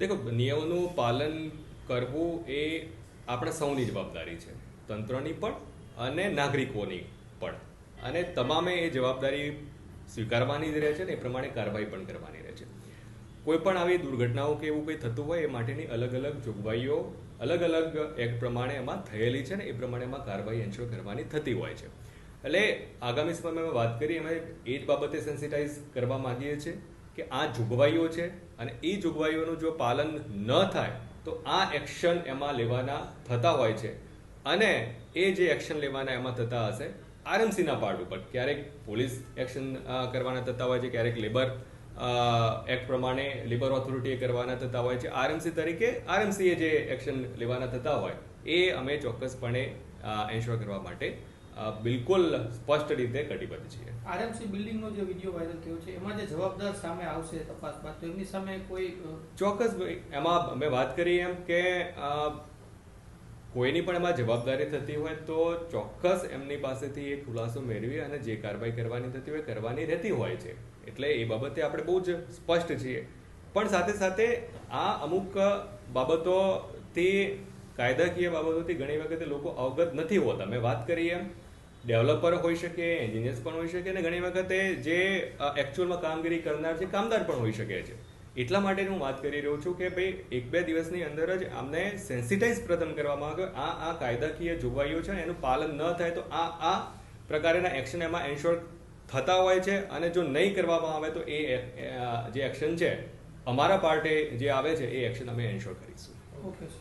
દેખો, નિયમોનું પાલન કરવું એ આપણા સૌની જવાબદારી છે, તંત્રની પણ અને નાગરિકોની પણ. અને તમામે એ જવાબદારી સ્વીકારવાની જ રહે છે ને એ પ્રમાણે કાર્યવાહી પણ કરવાની રહે છે. કોઈ પણ આવી દુર્ઘટનાઓ કે એવું કંઈ થતું હોય એ માટેની અલગ અલગ જોગવાઈઓ અલગ અલગ એક્ટ પ્રમાણે એમાં થયેલી છે ને એ પ્રમાણે એમાં કાર્યવાહી એન્શ્યોર કરવાની થતી હોય છે. એટલે આગામી સમયમાં અમે વાત કરી, અમે એ જ બાબતે સેન્સિટાઇઝ કરવા માંગીએ છીએ કે આ જોગવાઈઓ છે અને એ જોગવાઈઓનું જો પાલન ન થાય તો આ એક્શન એમાં લેવાના થતા હોય છે. અને એ જે એક્શન લેવાના એમાં થતા હશે આરએમસીના પાર્ટ ઉપર, ક્યારેક પોલીસ એક્શન કરવાના થતા હોય છે, ક્યારેક લેબર એક્ટ પ્રમાણે લેબર ઓથોરિટીએ કરવાના થતા હોય છે. આરએમસી તરીકે આરએમસીએ જે એક્શન લેવાના થતા હોય એ અમે ચોક્કસપણે એન્શ્યોર કરવા માટે બિલકુલ સ્પષ્ટ રીતે કટિબદ્ધ છીએ. આરએમસી બિલ્ડિંગનો જે વિડીયો વાયરલ થયો છે એમાં જે જવાબદાર સામે આવશે તપાસમાં, તો એમની સામે કોઈ ચોક્કસ એમાં અમે વાત કરી એમ કે કોઈની પણ એમાં જવાબદારી થતી હોય તો ચોક્કસ એમની પાસેથી એ ખુલાસો મેળવી અને જે કાર્યવાહી કરવાની થતી હોય કરવાની રહેતી હોય છે. એટલે એ બાબતે આપણે બહુ જ સ્પષ્ટ છીએ. પણ સાથે સાથે આ અમુક બાબતોથી, કાયદાકીય બાબતોથી ઘણી વખતે લોકો અવગત નથી હોતા. મેં વાત કરી એમ ડેવલપર હોઈ શકે, એન્જિનિયર્સ પણ હોઈ શકે અને ઘણી વખતે જે એકચ્યુઅલમાં કામગીરી કરનાર છે કામદાર પણ હોઈ શકે છે. એટલા માટે હું વાત કરી રહ્યો છું કે ભાઈ 1-2 દિવસની અંદર જ આમને સેન્સિટાઇઝ પ્રથમ કરવામાં આવે કે આ કાયદાકીય જોગવાઈઓ છે એનું પાલન ન થાય તો આ પ્રકારના એક્શન એમાં એન્શ્યોર થતા હોય છે. અને જો નહીં કરવામાં આવે તો એ જે એક્શન છે અમારા પાર્ટે જે આવે છે એ એક્શન અમે એન્શ્યોર કરીશું. ઓકે.